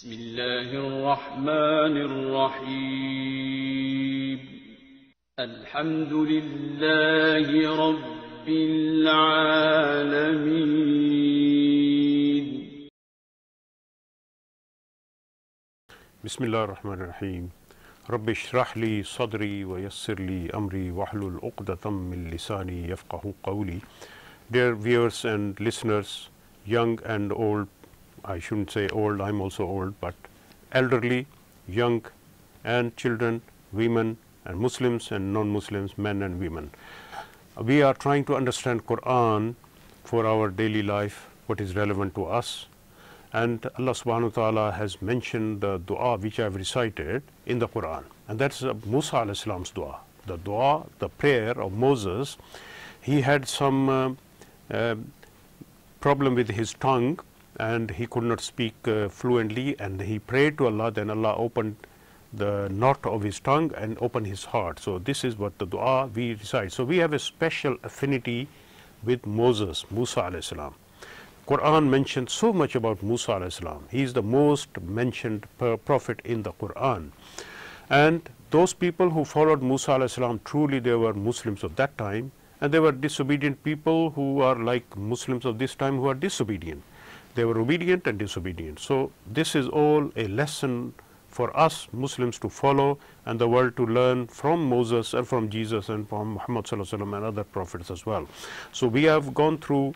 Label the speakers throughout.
Speaker 1: بسم الله الرحمن الرحيم الحمد لله رب العالمين
Speaker 2: بسم الله الرحمن الرحيم رب اشرح لي صدري ويسر لي أمري واحلل عقدة من لساني يفقه قولي. Dear viewers and listeners, young and old, I shouldn't say old, I'm also old, but elderly, young and children, women and Muslims and non-Muslims, men and women. We are trying to understand Qur'an for our daily life, what is relevant to us. And Allah subhanahu wa ta'ala has mentioned the dua which I have recited in the Qur'an. And that's Musa alayhi salam's dua. The dua, the prayer of Moses, he had some problem with his tongue and he could not speak fluently, and he prayed to Allah, then Allah opened the knot of his tongue and opened his heart. So this is what the dua we recite. So we have a special affinity with Moses, Musa alayhi salam. Qur'an mentions so much about Musa alayhi salam. He is the most mentioned prophet in the Qur'an. And those people who followed Musa alayhi salam, truly they were Muslims of that time, and they were disobedient people who are like Muslims of this time who are disobedient. They were obedient and disobedient. So this is all a lesson for us Muslims to follow and the world to learn from Moses and from Jesus and from Muhammad sallallahu alaihi wasallam and other prophets as well. So we have gone through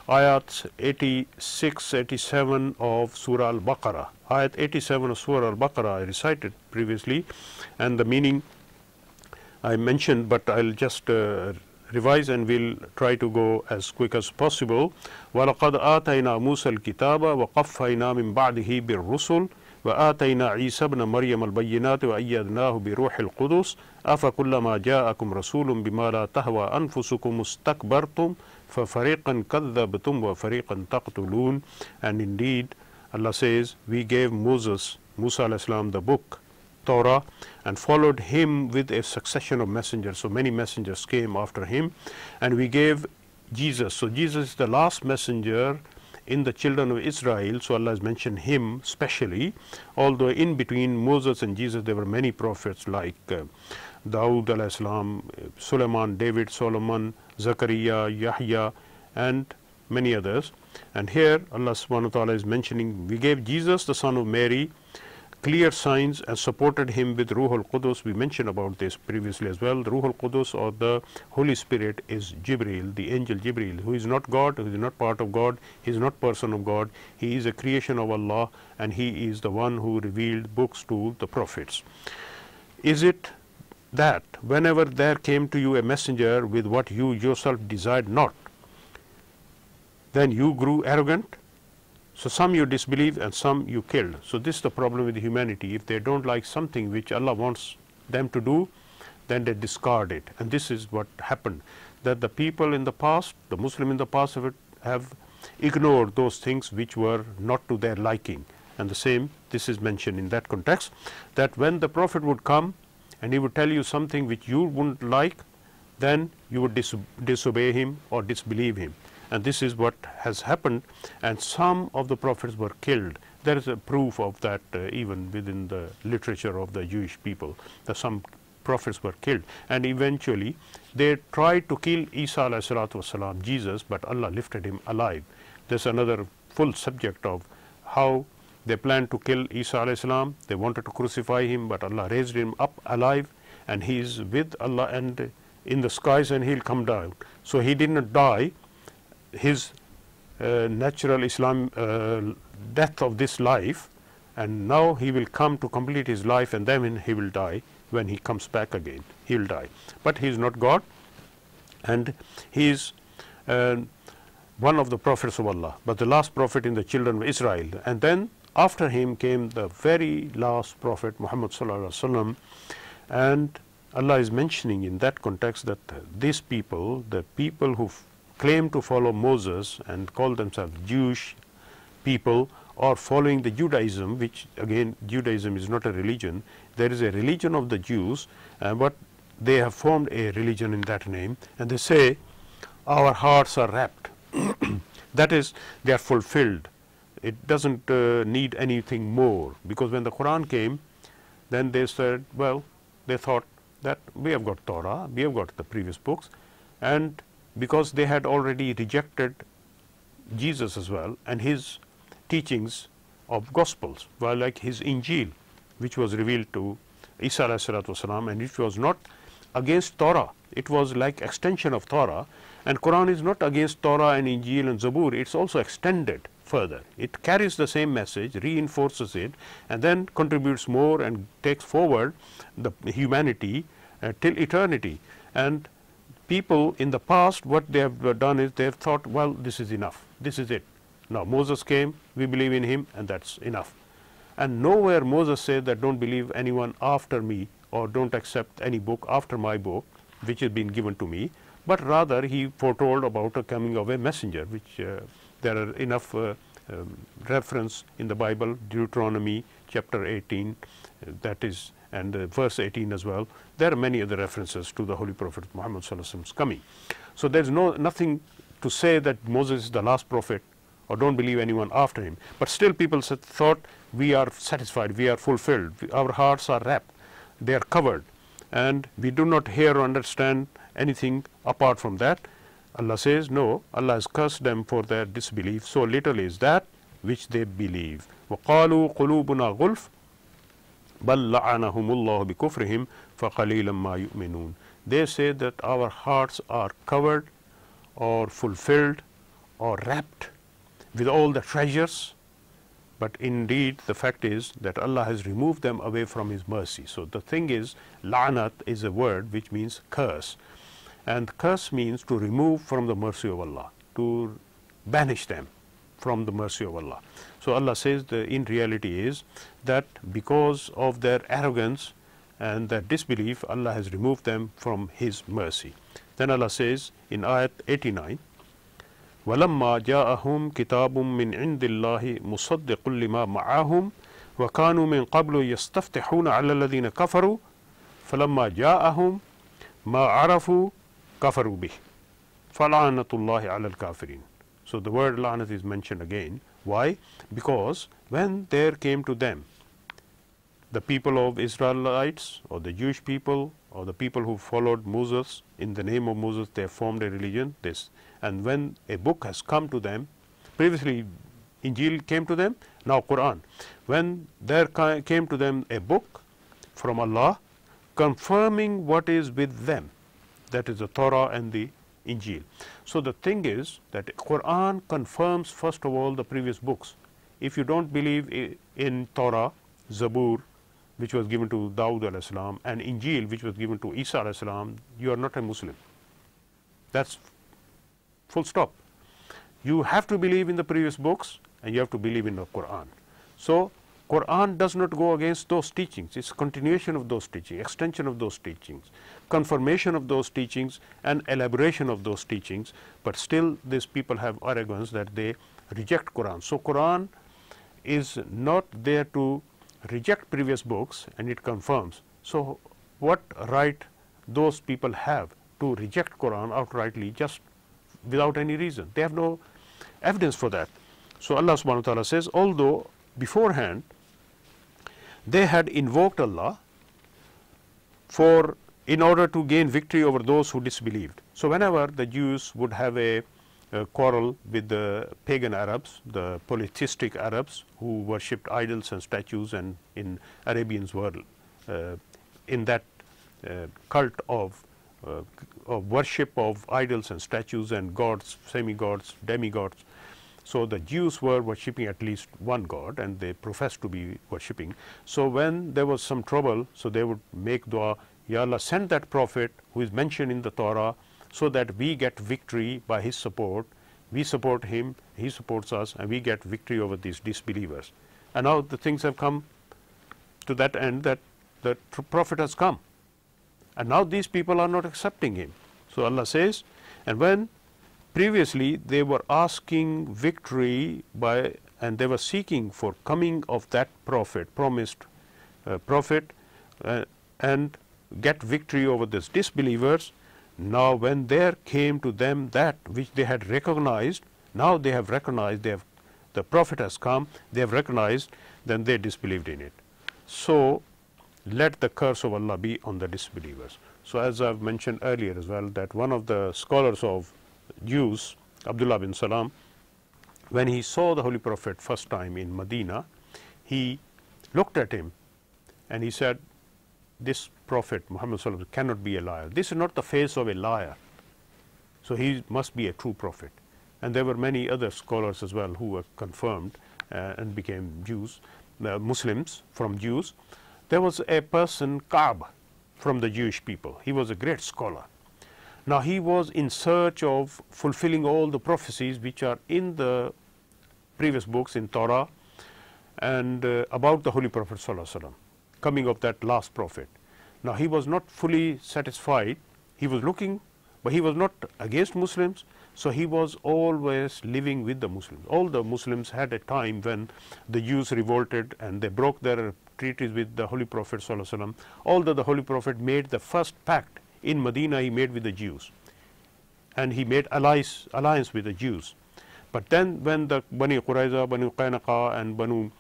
Speaker 2: ayats 86, 87 of Surah Al-Baqarah. Ayat 87 of Surah Al-Baqarah I recited previously, and the meaning I mentioned, but I'll just revise and we'll try to go as quick as possible. وَلَقَدْ آتَيْنَا مُوسَى الْكِتَابَ وَقَفَّيْنَا مِنْ بَعْدِهِ بِالرُّسُلِ وآتينا عيسى ابن مريم البينات وأيدناه بروح القدس أفكلما جاءكم رسول بما لا تهوى أنفسكم استكبرتم ففريقا كذبتم وفريقا تقتلون. And indeed Allah says, we gave Musa alayhi salam the book Torah and followed him with a succession of messengers. So many messengers came after him, and we gave Jesus. So Jesus is the last messenger in the children of Israel, so Allah has mentioned him specially, although in between Moses and Jesus there were many prophets like Dawood alayhi salam, Sulaiman, David, Solomon, Zachariah, Yahya and many others. And here Allah subhanahu wa ta'ala is mentioning, we gave Jesus the son of Mary clear signs and supported him with Ruh al-Qudus. We mentioned about this previously as well. The Ruh al-Qudus, or the Holy Spirit, is Jibreel, the angel Jibreel, who is not God, who is not part of God, he is not person of God, he is a creation of Allah, and he is the one who revealed books to the prophets. Is it that whenever there came to you a messenger with what you yourself desired not, then you grew arrogant? So some you disbelieve and some you killed. So this is the problem with humanity. If they don't like something which Allah wants them to do, then they discard it. And this is what happened, that the people in the past, the Muslim in the past have ignored those things which were not to their liking. And the same, this is mentioned in that context, that when the Prophet would come and he would tell you something which you wouldn't like, then you would disobey him or disbelieve him. And this is what has happened, and some of the prophets were killed. There is a proof of that even within the literature of the Jewish people, that some prophets were killed, and eventually they tried to kill Isa alayhi salatu wasalam, Jesus, but Allah lifted him alive. There's another full subject of how they planned to kill Isa alayhi salam. They wanted to crucify him, but Allah raised him up alive, and he is with Allah and in the skies, and he'll come down. So he did not die his natural Islam death of this life, and now he will come to complete his life, and then he will die. When he comes back again, he will die. But he is not God, and he is one of the prophets of Allah, but the last prophet in the children of Israel. And then after him came the very last prophet, Muhammad sallallahu alaihi wasallam, and Allah is mentioning in that context that these people, the people who claim to follow Moses and call themselves Jewish people, or following the Judaism, which again Judaism is not a religion. There is a religion of the Jews, but they have formed a religion in that name, and they say our hearts are wrapped. That is, they are fulfilled. it doesn't need anything more, because when the Quran came, then they said, well, they thought that we have got Torah, we have got the previous books, and because they had already rejected Jesus as well and his teachings of Gospels, well, like his Injil, which was revealed to Isa alayhi salatu wasalam, and it was not against Torah, it was like extension of Torah, and Quran is not against Torah and Injil and Zabur, it's also extended further. It carries the same message, reinforces it, and then contributes more and takes forward the humanity till eternity. And people in the past, what they have done is they have thought, well, this is enough, this is it. Now Moses came, we believe in him, and that's enough. And nowhere Moses said that don't believe anyone after me, or don't accept any book after my book which has been given to me, but rather he foretold about a coming of a messenger, which there are enough reference in the Bible, Deuteronomy chapter 18, that is, and verse 18 as well. There are many other references to the Holy Prophet Muhammad sallallahu alaihi wasallam's coming. So there's nothing to say that Moses is the last prophet, or don't believe anyone after him. But still people thought, we are satisfied, we are fulfilled, our hearts are wrapped, they are covered, and we do not hear or understand anything apart from that. Allah says, no, Allah has cursed them for their disbelief. So little is that which they believe. وَقَالُوا قُلُوبُنَا غُلْفٌ بَلْ لَعَنَهُمُ اللَّهُ بِكُفْرِهِمْ فَقَلِيلًا مَا يُؤْمِنُونَ. They say that our hearts are covered or fulfilled or wrapped with all the treasures, but indeed the fact is that Allah has removed them away from his mercy. So the thing is, la'nat is a word which means curse, and curse means to remove from the mercy of Allah, to banish them from the mercy of Allah. So Allah says the in reality is that because of their arrogance and their disbelief, Allah has removed them from his mercy. Then Allah says in ayat 89, وَلَمَّا جَاءَهُمْ كِتَابٌ مِّنْ عِنْدِ اللَّهِ مُصَدِّقٌ لِمَا مَعَهُمْ وَكَانُوا مِنْ قَبْلُ يَسْتَفْتِحُونَ عَلَى الَّذِينَ كَفَرُوا فَلَمَّا جَاءَهُمْ مَا عَرَفُوا كَفَرُوا بِهِ فَلَعْنَةُ اللَّهِ عَلَى الْكَافِرِينَ. So the word la'nat is mentioned again. Why? Because when there came to them, the people of Israelites, or the Jewish people, or the people who followed Moses, in the name of Moses they formed a religion, this. And when a book has come to them, previously Injil came to them, now Qur'an. When there came to them a book from Allah confirming what is with them, that is the Torah and the Injil. So the thing is that Qur'an confirms first of all the previous books. If you don't believe in Torah, Zabur, which was given to Dawud alayhi salam, and Injil, which was given to Isa alayhi salam, you are not a Muslim. That's full stop. You have to believe in the previous books, and you have to believe in the Qur'an. So Qur'an does not go against those teachings. It's continuation of those teachings, extension of those teachings, confirmation of those teachings, and elaboration of those teachings. But still these people have arrogance that they reject Qur'an. So Qur'an is not there to reject previous books, and it confirms. So what right those people have to reject Qur'an outrightly just without any reason? They have no evidence for that. So Allah subhanahu wa ta'ala says, although beforehand they had invoked Allah in order to gain victory over those who disbelieved. So whenever the Jews would have a quarrel with the pagan Arabs, the polytheistic Arabs who worshipped idols and statues, and in Arabians were in that cult of worship of idols and statues and gods, semi-gods, demigods. So the Jews were worshipping at least one god, and they professed to be worshipping. So when there was some trouble, so they would make dua, Ya Allah, send that prophet who is mentioned in the Torah, so that we get victory by his support. We support him, he supports us, and we get victory over these disbelievers. And now the things have come to that end, that the prophet has come, and now these people are not accepting him. So Allah says, and when previously they were asking victory by, and they were seeking for coming of that prophet, promised prophet, and get victory over these disbelievers, now when there came to them that which they had recognized, now they have recognized, they have the Prophet has come, they have recognized, then they disbelieved in it. So let the curse of Allah be on the disbelievers. So as I have mentioned earlier as well, that one of the scholars of Jews, Abdullah bin Salam, when he saw the Holy Prophet first time in Medina, he looked at him and he said, this Prophet Muhammad Sallallahu Alaihi Wasallam cannot be a liar. This is not the face of a liar. So he must be a true prophet. And there were many other scholars as well who were confirmed and became Jews, Muslims from Jews. There was a person, Ka'b, from the Jewish people. He was a great scholar. Now he was in search of fulfilling all the prophecies which are in the previous books in Torah and about the Holy Prophet Sallallahu Alaihi Wasallam, coming of that last prophet. Now he was not fully satisfied. He was looking, but he was not against Muslims. So he was always living with the Muslims. All the Muslims had a time when the Jews revolted and they broke their treaties with the Holy Prophet Sallallahu Alaihi Wasallam. Although the Holy Prophet made the first pact in Medina, he made with the Jews, and he made alliance with the Jews. But then when the Bani Qurayza, Bani Qaynaqa and Banu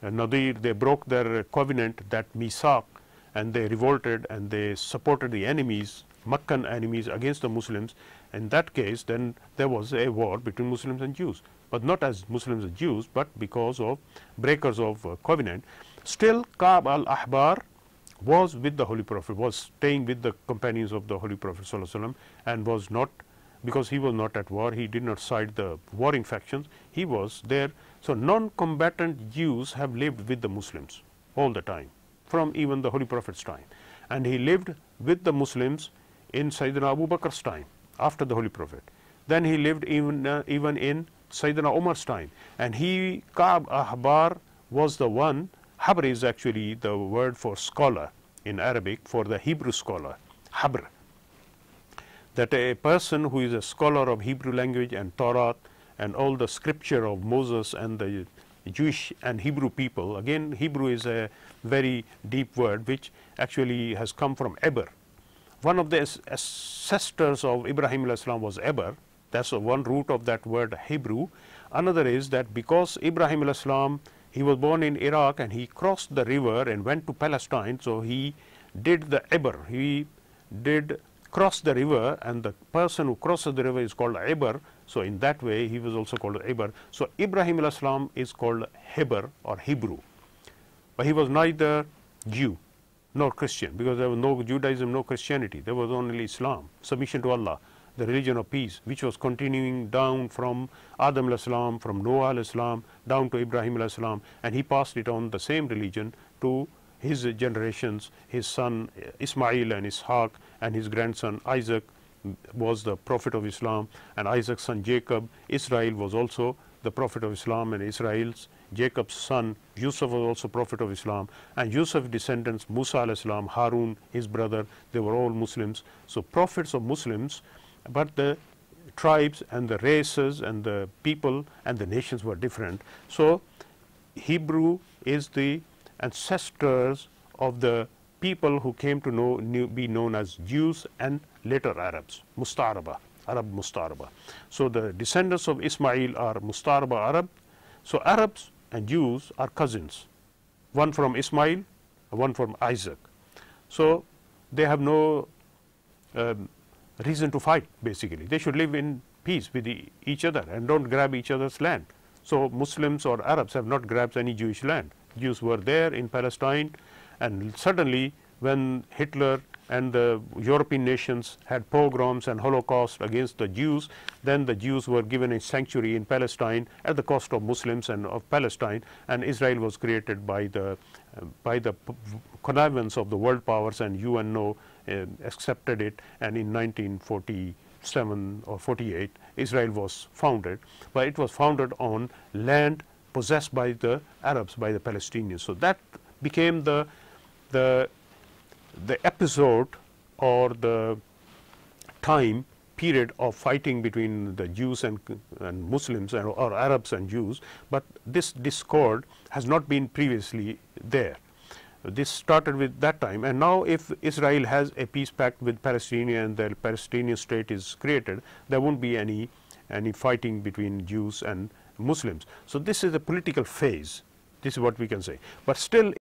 Speaker 2: Nadir, they broke their covenant, that Misaq, and they revolted and they supported the enemies, Meccan enemies against the Muslims. In that case, then there was a war between Muslims and Jews, but not as Muslims and Jews, but because of breakers of covenant. Still, Ka'b al-Ahbar was with the Holy Prophet, was staying with the companions of the Holy Prophet Sallallahu Alaihi Wasallam, and was not, because he was not at war, he did not side the warring factions, he was there. So non-combatant Jews have lived with the Muslims all the time, from even the Holy Prophet's time. And he lived with the Muslims in Sayyidina Abu Bakr's time, after the Holy Prophet. Then he lived even in Sayyidina Umar's time. And he, Ka'b Ahbar, was the one. Habr is actually the word for scholar in Arabic, for the Hebrew scholar, Habr. That a person who is a scholar of Hebrew language and Torah and all the scripture of Moses and the Jewish and Hebrew people. Again, Hebrew is a very deep word which actually has come from Eber. One of the ancestors of Ibrahim alayhi salam was Eber. That's one root of that word Hebrew. Another is that because Ibrahim alayhi salam, he was born in Iraq and he crossed the river and went to Palestine, so he did the Eber. He did cross the river, and the person who crosses the river is called Eber. So in that way, he was also called Eber. So Ibrahim alayhi salam is called Heber or Hebrew, but he was neither Jew nor Christian, because there was no Judaism, no Christianity. There was only Islam, submission to Allah, the religion of peace, which was continuing down from Adam alayhi salam, from Noah alayhi salam, down to Ibrahim alayhi salam, and he passed it on, the same religion, to his generations. His son Ismail and Ishaq and his grandson Isaac was the prophet of Islam, and Isaac's son Jacob. Israel was also the prophet of Islam, and Israel's Jacob's son Yusuf was also prophet of Islam, and Yusuf's descendants Musa alayhi salam, Harun his brother, they were all Muslims. So prophets of Muslims, but the tribes and the races and the people and the nations were different. So Hebrew is the ancestors of the people who came to be known as Jews and later Arabs, Mustaraba, Arab Mustaraba. So the descendants of Ismail are Mustaraba Arab. So Arabs and Jews are cousins, one from Ismail, one from Isaac. So they have no reason to fight, basically. They should live in peace with each other and don't grab each other's land. So Muslims or Arabs have not grabbed any Jewish land. Jews were there in Palestine, and suddenly when Hitler and the European nations had pogroms and Holocaust against the Jews, then the Jews were given a sanctuary in Palestine at the cost of Muslims and of Palestine, and Israel was created by the connivance of the world powers, and UNO accepted it, and in 1947 or 48 Israel was founded, but it was founded on land possessed by the Arabs, by the Palestinians. So that became the episode or the time period of fighting between the Jews and Muslims, or Arabs and Jews, but this discord has not been previously there. This started with that time, and now if Israel has a peace pact with Palestine and the Palestinian state is created, there won't be any fighting between Jews and Muslims. So this is a political phase. This is what we can say. But still